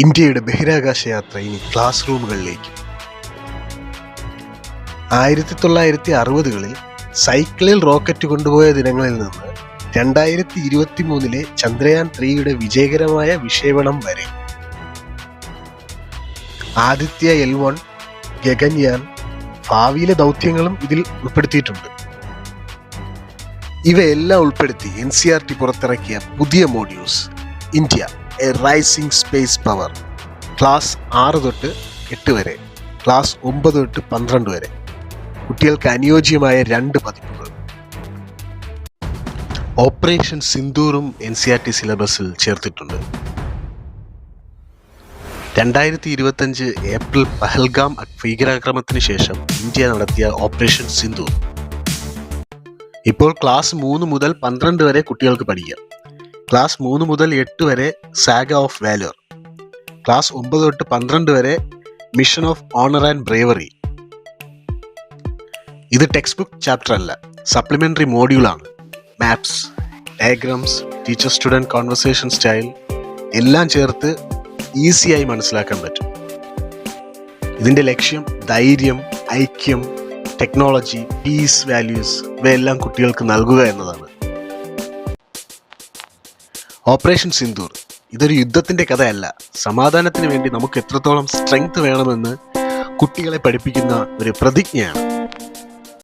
ഇന്ത്യയുടെ ബഹിരാകാശ യാത്ര ഇനി ക്ലാസ് റൂമുകളിലേക്ക്. 1960-കളിൽ സൈക്കിളിൽ റോക്കറ്റ് കൊണ്ടുപോയ ദിനങ്ങളിൽ നിന്ന് 2023 ചന്ദ്രയാൻ 3യുടെ വിജയകരമായ വിക്ഷേപണം വരെ ആദിത്യ L1, ഗഗൻയാൻ, ഭാവിയിലെ ദൗത്യങ്ങളും ഇതിൽ ഉൾപ്പെടുത്തിയിട്ടുണ്ട്. ഇവയെല്ലാം ഉൾപ്പെടുത്തി NCERT പുറത്തിറക്കിയ പുതിയ modules India A rising space power, class 6 തൊട്ട് 8 വരെ, ക്ലാസ് 9 തൊട്ട് 12 വരെ, കുട്ടികൾക്ക് അനുയോജ്യമായ 2 പതിപ്പുകൾ. ഓപ്പറേഷൻ സിന്ദൂറും NCERT സിലബസിൽ ചേർത്തിട്ടുണ്ട്. 2025 ഏപ്രിൽ പഹൽഗാം ഭീകരാക്രമണത്തിന് ശേഷം ഇന്ത്യ നടത്തിയ ഓപ്പറേഷൻ സിന്ദൂർ. ഇപ്പോൾ ക്ലാസ് 3 മുതൽ 12 വരെ കുട്ടികൾക്ക് പഠിക്കാം. ക്ലാസ് 3 മുതൽ 8 വരെ സാഗ ഓഫ് വാലർ, ക്ലാസ് 9 തൊട്ട് 12 വരെ mission of honour and bravery. ഇത് ടെക്സ്റ്റ് ബുക്ക് ചാപ്റ്റർ അല്ല, സപ്ലിമെന്ററി മോഡ്യൂളാണ്. Maps, diagrams, teacher student conversation style എല്ലാം ചേർത്ത് ഈസിയായി മനസ്സിലാക്കാൻ പറ്റും. ഇതിൻ്റെ ലക്ഷ്യം ധൈര്യം, ഐക്യം, ടെക്നോളജി, പീസ് വാല്യൂസ് ഇവയെല്ലാം കുട്ടികൾക്ക് നൽകുക എന്നതാണ്. ഓപ്പറേഷൻ സിന്ദൂർ ഇതൊരു യുദ്ധത്തിൻ്റെ കഥയല്ല, സമാധാനത്തിന് വേണ്ടി നമുക്ക് എത്രത്തോളം സ്ട്രെങ്ത് വേണമെന്ന് കുട്ടികളെ പഠിപ്പിക്കുന്ന ഒരു പ്രതിജ്ഞയാണ്.